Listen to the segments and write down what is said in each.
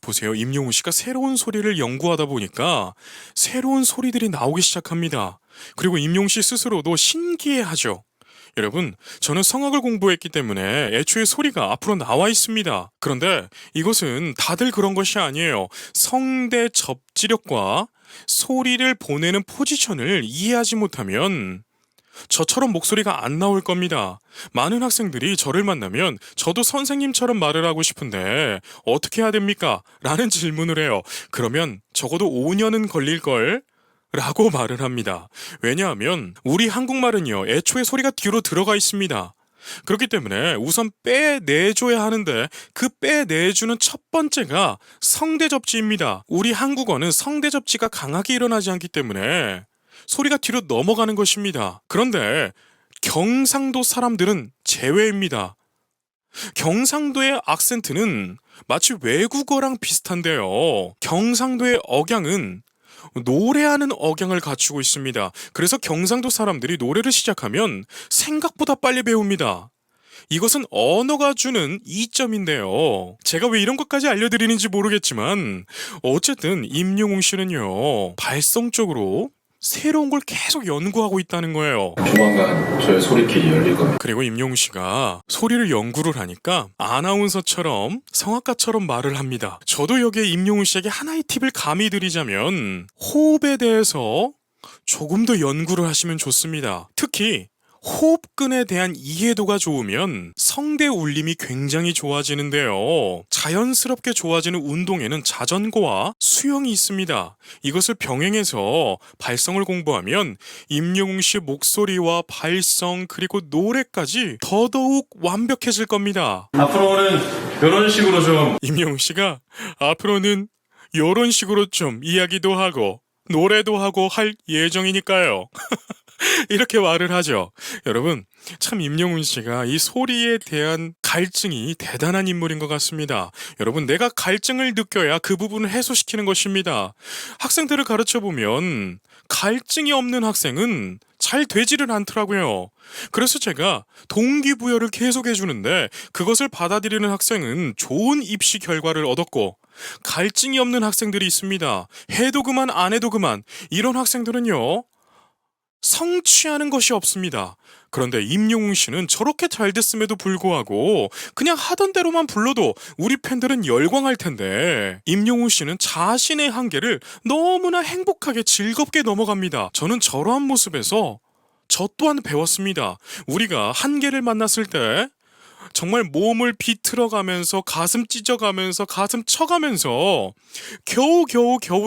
보세요. 임영웅 씨가 새로운 소리를 연구하다 보니까 새로운 소리들이 나오기 시작합니다. 그리고 임영웅 씨 스스로도 신기해하죠. 여러분, 저는 성악을 공부했기 때문에 애초에 소리가 앞으로 나와 있습니다. 그런데 이것은 다들 그런 것이 아니에요. 성대 접지력과 소리를 보내는 포지션을 이해하지 못하면 저처럼 목소리가 안 나올 겁니다. 많은 학생들이 저를 만나면 저도 선생님처럼 말을 하고 싶은데 어떻게 해야 됩니까? 라는 질문을 해요. 그러면 적어도 5년은 걸릴걸? 라고 말을 합니다. 왜냐하면 우리 한국말은요, 애초에 소리가 뒤로 들어가 있습니다. 그렇기 때문에 우선 빼내줘야 하는데 그 빼내주는 첫 번째가 성대접지입니다. 우리 한국어는 성대접지가 강하게 일어나지 않기 때문에 소리가 뒤로 넘어가는 것입니다. 그런데 경상도 사람들은 제외입니다. 경상도의 악센트는 마치 외국어랑 비슷한데요. 경상도의 억양은 노래하는 억양을 갖추고 있습니다. 그래서 경상도 사람들이 노래를 시작하면 생각보다 빨리 배웁니다. 이것은 언어가 주는 이점인데요. 제가 왜 이런 것까지 알려드리는지 모르겠지만 어쨌든 임영웅 씨는요, 발성적으로 새로운 걸 계속 연구하고 있다는 거예요. 조만간 저의 소리길이 열릴 겁니다. 그리고 임영웅 씨가 소리를 연구를 하니까 아나운서처럼 성악가처럼 말을 합니다. 저도 여기에 임영웅 씨에게 하나의 팁을 감히 드리자면 호흡에 대해서 조금 더 연구를 하시면 좋습니다. 특히 호흡근에 대한 이해도가 좋으면 성대 울림이 굉장히 좋아지는데요. 자연스럽게 좋아지는 운동에는 자전거와 수영이 있습니다. 이것을 병행해서 발성을 공부하면 임영웅 씨 목소리와 발성 그리고 노래까지 더더욱 완벽해질 겁니다. 앞으로는 이런 식으로 좀 임영웅 씨가 앞으로는 이런 식으로 좀 이야기도 하고 노래도 하고 할 예정이니까요. 이렇게 말을 하죠. 여러분, 참 임영웅 씨가 이 소리에 대한 갈증이 대단한 인물인 것 같습니다. 여러분, 내가 갈증을 느껴야 그 부분을 해소시키는 것입니다. 학생들을 가르쳐보면 갈증이 없는 학생은 잘 되지를 않더라고요. 그래서 제가 동기부여를 계속 해주는데 그것을 받아들이는 학생은 좋은 입시 결과를 얻었고, 갈증이 없는 학생들이 있습니다. 해도 그만 안 해도 그만, 이런 학생들은요, 성취하는 것이 없습니다. 그런데 임영웅 씨는 저렇게 잘 됐음에도 불구하고 그냥 하던 대로만 불러도 우리 팬들은 열광할 텐데 임영웅 씨는 자신의 한계를 너무나 행복하게 즐겁게 넘어갑니다. 저는 저러한 모습에서 저 또한 배웠습니다. 우리가 한계를 만났을 때 정말 몸을 비틀어가면서 가슴 찢어가면서 가슴 쳐가면서 겨우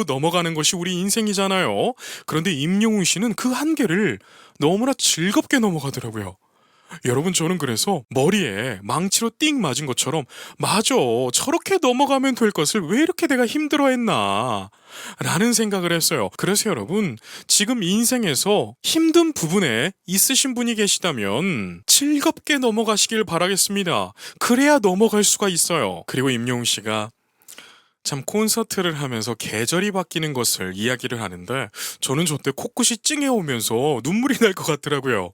넘어가는 것이 우리 인생이잖아요. 그런데 임영웅 씨는 그 한계를 너무나 즐겁게 넘어가더라고요. 여러분, 저는 그래서 머리에 망치로 띵 맞은 것처럼 맞아, 저렇게 넘어가면 될 것을 왜 이렇게 내가 힘들어했나 라는 생각을 했어요. 그래서 여러분, 지금 인생에서 힘든 부분에 있으신 분이 계시다면 즐겁게 넘어가시길 바라겠습니다. 그래야 넘어갈 수가 있어요. 그리고 임영웅 씨가 참 콘서트를 하면서 계절이 바뀌는 것을 이야기를 하는데 저는 저때 코끝이 찡해오면서 눈물이 날 것 같더라고요.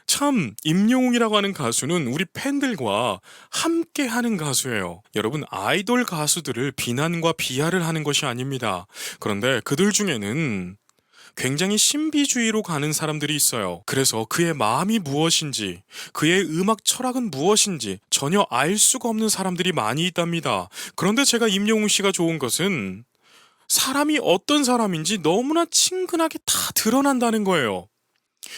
참 임영웅이라고 하는 가수는 우리 팬들과 함께 하는 가수예요. 여러분, 아이돌 가수들을 비난과 비하를 하는 것이 아닙니다. 그런데 그들 중에는 굉장히 신비주의로 가는 사람들이 있어요. 그래서 그의 마음이 무엇인지, 그의 음악 철학은 무엇인지 전혀 알 수가 없는 사람들이 많이 있답니다. 그런데 제가 임영웅 씨가 좋은 것은 사람이 어떤 사람인지 너무나 친근하게 다 드러난다는 거예요.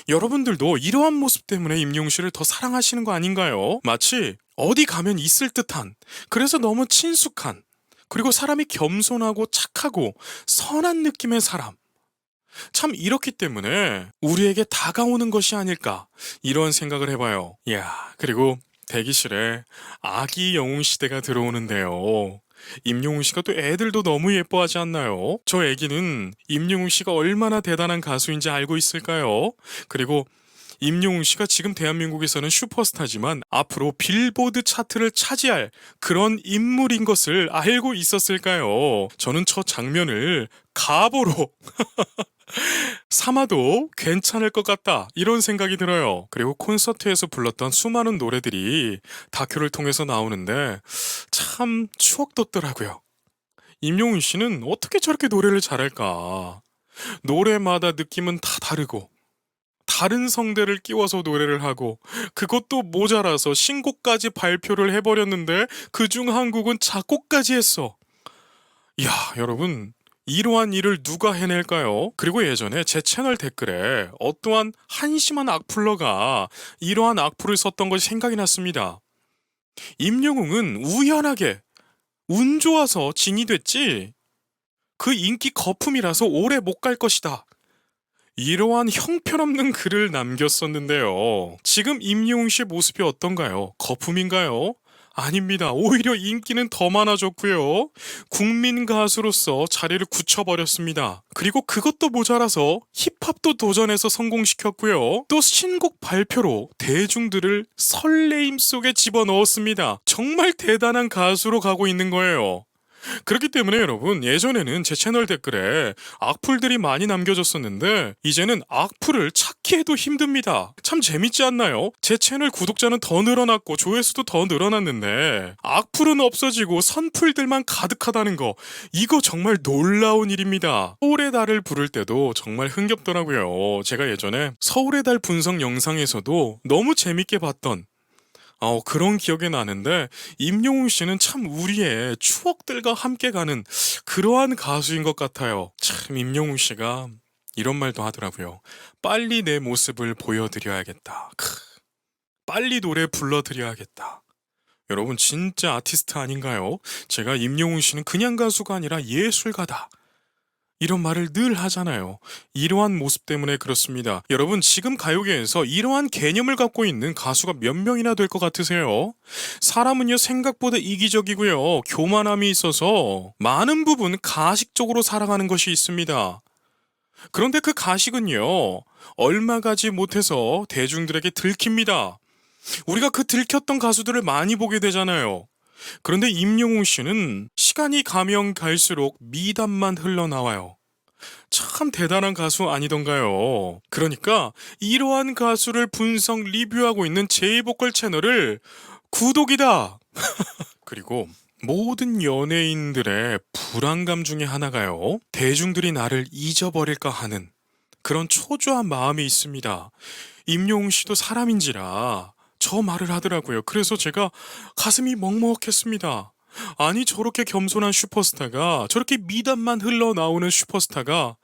여러분들도 이러한 모습 때문에 임영웅 씨를 더 사랑하시는 거 아닌가요? 마치 어디 가면 있을 듯한, 그래서 너무 친숙한, 그리고 사람이 겸손하고 착하고 선한 느낌의 사람. 참 이렇기 때문에 우리에게 다가오는 것이 아닐까, 이런 생각을 해봐요. 이야, 그리고 대기실에 아기 영웅 시대가 들어오는데요. 임영웅 씨가 또 애들도 너무 예뻐하지 않나요? 저 애기는 임영웅 씨가 얼마나 대단한 가수인지 알고 있을까요? 그리고 임영웅 씨가 지금 대한민국에서는 슈퍼스타지만 앞으로 빌보드 차트를 차지할 그런 인물인 것을 알고 있었을까요? 저는 저 장면을 가보로 삼아도 괜찮을 것 같다, 이런 생각이 들어요. 그리고 콘서트에서 불렀던 수많은 노래들이 다큐를 통해서 나오는데 참 추억 돋더라고요. 임영웅 씨는 어떻게 저렇게 노래를 잘할까? 노래마다 느낌은 다 다르고 다른 성대를 끼워서 노래를 하고 그것도 모자라서 신곡까지 발표를 해버렸는데 그중 한 곡은 작곡까지 했어. 이야, 여러분, 이러한 일을 누가 해낼까요? 그리고 예전에 제 채널 댓글에 어떠한 한심한 악플러가 이러한 악플을 썼던 것이 생각이 났습니다. 임영웅은 우연하게 운 좋아서 진이 됐지 그 인기 거품이라서 오래 못 갈 것이다. 이러한 형편없는 글을 남겼었는데요. 지금 임영웅 씨의 모습이 어떤가요? 거품인가요? 아닙니다. 오히려 인기는 더 많아졌고요. 국민 가수로서 자리를 굳혀버렸습니다. 그리고 그것도 모자라서 힙합도 도전해서 성공시켰고요. 또 신곡 발표로 대중들을 설레임 속에 집어넣었습니다. 정말 대단한 가수로 가고 있는 거예요. 그렇기 때문에 여러분, 예전에는 제 채널 댓글에 악플들이 많이 남겨졌었는데 이제는 악플을 찾기 해도 힘듭니다. 참 재밌지 않나요? 제 채널 구독자는 더 늘어났고 조회수도 더 늘어났는데 악플은 없어지고 선플들만 가득하다는 거, 이거 정말 놀라운 일입니다. 서울의 달을 부를 때도 정말 흥겹더라고요. 제가 예전에 서울의 달 분석 영상에서도 너무 재밌게 봤던 그런 기억이 나는데 임영웅 씨는 참 우리의 추억들과 함께 가는 그러한 가수인 것 같아요. 참 임영웅 씨가 이런 말도 하더라고요. 빨리 내 모습을 보여드려야겠다. 빨리 노래 불러드려야겠다. 여러분 진짜 아티스트 아닌가요? 제가 임영웅 씨는 그냥 가수가 아니라 예술가다. 이런 말을 늘 하잖아요. 이러한 모습 때문에 그렇습니다. 여러분 지금 가요계에서 이러한 개념을 갖고 있는 가수가 몇 명이나 될 것 같으세요? 사람은요 생각보다 이기적이고요. 교만함이 있어서 많은 부분 가식적으로 살아가는 것이 있습니다. 그런데 그 가식은요 얼마 가지 못해서 대중들에게 들킵니다. 우리가 그 들켰던 가수들을 많이 보게 되잖아요. 그런데 임영웅 씨는 시간이 가면 갈수록 미담만 흘러나와요. 참 대단한 가수 아니던가요? 그러니까 이러한 가수를 분석 리뷰하고 있는 제이보컬 채널을 구독이다! 그리고 모든 연예인들의 불안감 중에 하나가요. 대중들이 나를 잊어버릴까 하는 그런 초조한 마음이 있습니다. 임영웅 씨도 사람인지라 저 말을 하더라고요. 그래서 제가 가슴이 먹먹했습니다. 아니 저렇게 겸손한 슈퍼스타가 저렇게 미담만 흘러나오는 슈퍼스타가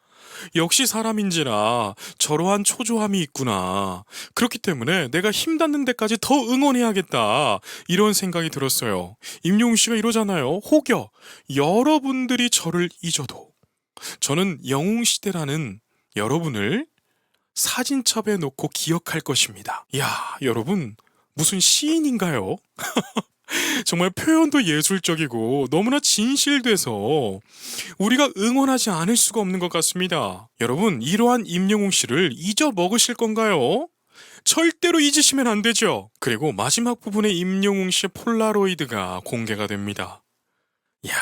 역시 사람인지라 저러한 초조함이 있구나. 그렇기 때문에 내가 힘닿는 데까지 더 응원해야겠다. 이런 생각이 들었어요. 임영웅 씨가 이러잖아요. 혹여 여러분들이 저를 잊어도 저는 영웅시대라는 여러분을 사진첩에 놓고 기억할 것입니다. 야, 여러분 무슨 시인인가요? 정말 표현도 예술적이고 너무나 진실돼서 우리가 응원하지 않을 수가 없는 것 같습니다. 여러분 이러한 임영웅 씨를 잊어먹으실 건가요? 절대로 잊으시면 안 되죠. 그리고 마지막 부분에 임영웅 씨의 폴라로이드가 공개가 됩니다. 이야,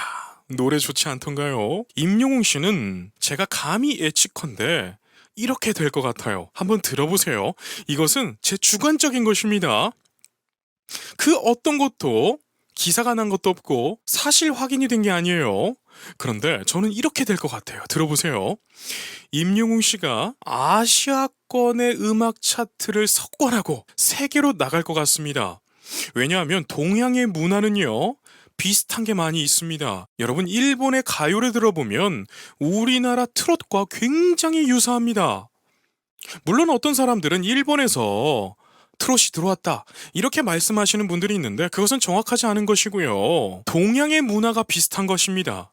노래 좋지 않던가요? 임영웅 씨는 제가 감히 예측컨대 이렇게 될 것 같아요. 한번 들어보세요. 이것은 제 주관적인 것입니다. 그 어떤 것도 기사가 난 것도 없고 사실 확인이 된 게 아니에요. 그런데 저는 이렇게 될 것 같아요. 들어보세요. 임영웅 씨가 아시아권의 음악 차트를 석권하고 세계로 나갈 것 같습니다. 왜냐하면 동양의 문화는요 비슷한 게 많이 있습니다. 여러분 일본의 가요를 들어보면 우리나라 트롯과 굉장히 유사합니다. 물론 어떤 사람들은 일본에서 트롯이 들어왔다 이렇게 말씀하시는 분들이 있는데 그것은 정확하지 않은 것이고요. 동양의 문화가 비슷한 것입니다.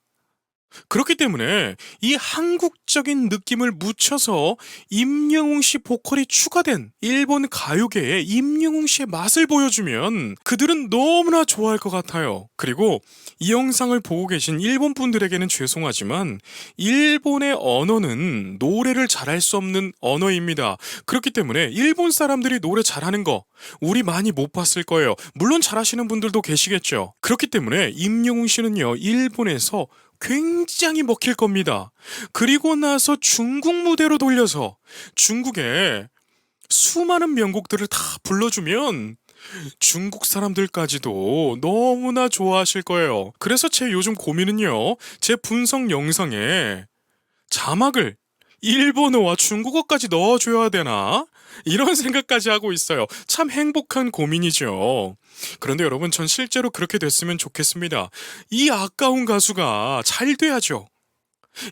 그렇기 때문에 이 한국적인 느낌을 묻혀서 임영웅 씨 보컬이 추가된 일본 가요계에 임영웅 씨의 맛을 보여주면 그들은 너무나 좋아할 것 같아요. 그리고 이 영상을 보고 계신 일본 분들에게는 죄송하지만 일본의 언어는 노래를 잘할 수 없는 언어입니다. 그렇기 때문에 일본 사람들이 노래 잘하는 거 우리 많이 못 봤을 거예요. 물론 잘하시는 분들도 계시겠죠. 그렇기 때문에 임영웅 씨는요 일본에서 굉장히 먹힐 겁니다. 그리고 나서 중국 무대로 돌려서 중국에 수많은 명곡들을 다 불러주면 중국 사람들까지도 너무나 좋아하실 거예요. 그래서 제 요즘 고민은요, 제 분석 영상에 자막을 일본어와 중국어까지 넣어줘야 되나? 이런 생각까지 하고 있어요. 참 행복한 고민이죠. 그런데 여러분, 전 실제로 그렇게 됐으면 좋겠습니다. 이 아까운 가수가 잘 돼야죠.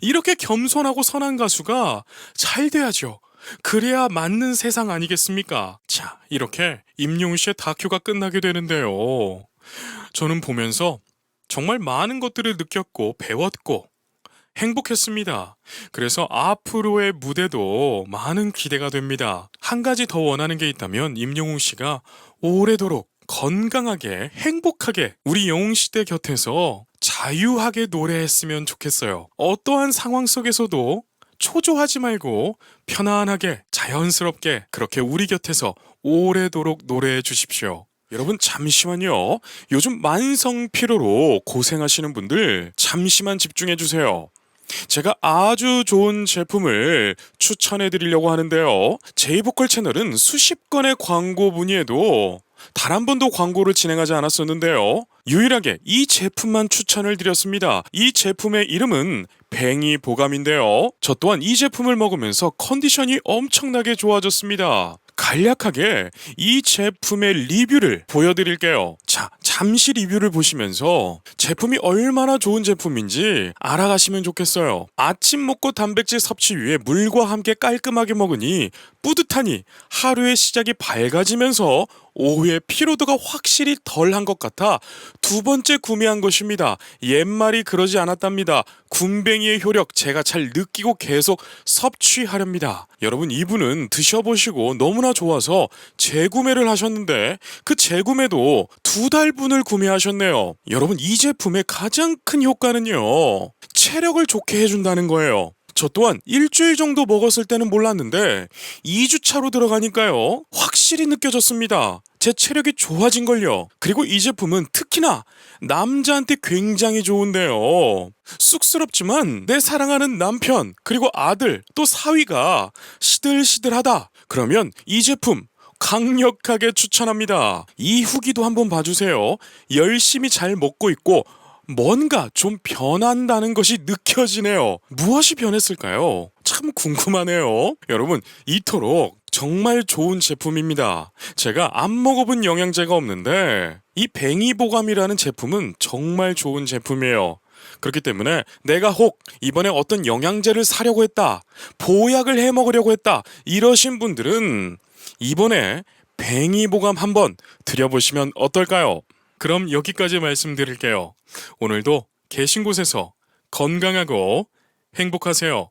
이렇게 겸손하고 선한 가수가 잘 돼야죠. 그래야 맞는 세상 아니겠습니까? 자, 이렇게 임영웅 씨의 다큐가 끝나게 되는데요. 저는 보면서 정말 많은 것들을 느꼈고 배웠고 행복했습니다. 그래서 앞으로의 무대도 많은 기대가 됩니다. 한 가지 더 원하는 게 있다면 임영웅 씨가 오래도록 건강하게 행복하게 우리 영웅 시대 곁에서 자유하게 노래했으면 좋겠어요. 어떠한 상황 속에서도 초조하지 말고 편안하게 자연스럽게 그렇게 우리 곁에서 오래도록 노래해 주십시오. 여러분 잠시만요. 요즘 만성 피로로 고생하시는 분들 잠시만 집중해 주세요. 제가 아주 좋은 제품을 추천해 드리려고 하는데요. 제이보컬 채널은 수십 건의 광고 문의에도 단 한 번도 광고를 진행하지 않았었는데요. 유일하게 이 제품만 추천을 드렸습니다. 이 제품의 이름은 뱅이보감인데요. 저 또한 이 제품을 먹으면서 컨디션이 엄청나게 좋아졌습니다. 간략하게 이 제품의 리뷰를 보여드릴게요. 자, 잠시 리뷰를 보시면서 제품이 얼마나 좋은 제품인지 알아가시면 좋겠어요. 아침 먹고 단백질 섭취 위에 물과 함께 깔끔하게 먹으니 뿌듯하니 하루의 시작이 밝아지면서 오후에 피로도가 확실히 덜한 것 같아 두 번째 구매한 것입니다. 옛말이 그러지 않았답니다. 군뱅이의 효력 제가 잘 느끼고 계속 섭취하렵니다. 여러분 이분은 드셔보시고 너무나 좋아서 재구매를 하셨는데 그 재구매도 2달분을 구매하셨네요. 여러분 이 제품의 가장 큰 효과는요. 체력을 좋게 해준다는 거예요. 저 또한 일주일 정도 먹었을 때는 몰랐는데 2주차로 들어가니까요 확실히 느껴졌습니다. 제 체력이 좋아진걸요. 그리고 이 제품은 특히나 남자한테 굉장히 좋은데요. 쑥스럽지만 내 사랑하는 남편 그리고 아들 또 사위가 시들시들하다 그러면 이 제품 강력하게 추천합니다. 이 후기도 한번 봐주세요. 열심히 잘 먹고 있고 뭔가 좀 변한다는 것이 느껴지네요. 무엇이 변했을까요? 참 궁금하네요. 여러분 이토록 정말 좋은 제품입니다. 제가 안 먹어본 영양제가 없는데 이 뱅이보감이라는 제품은 정말 좋은 제품이에요. 그렇기 때문에 내가 혹 이번에 어떤 영양제를 사려고 했다, 보약을 해 먹으려고 했다 이러신 분들은 이번에 뱅이보감 한번 드려보시면 어떨까요? 그럼 여기까지 말씀드릴게요. 오늘도 계신 곳에서 건강하고 행복하세요.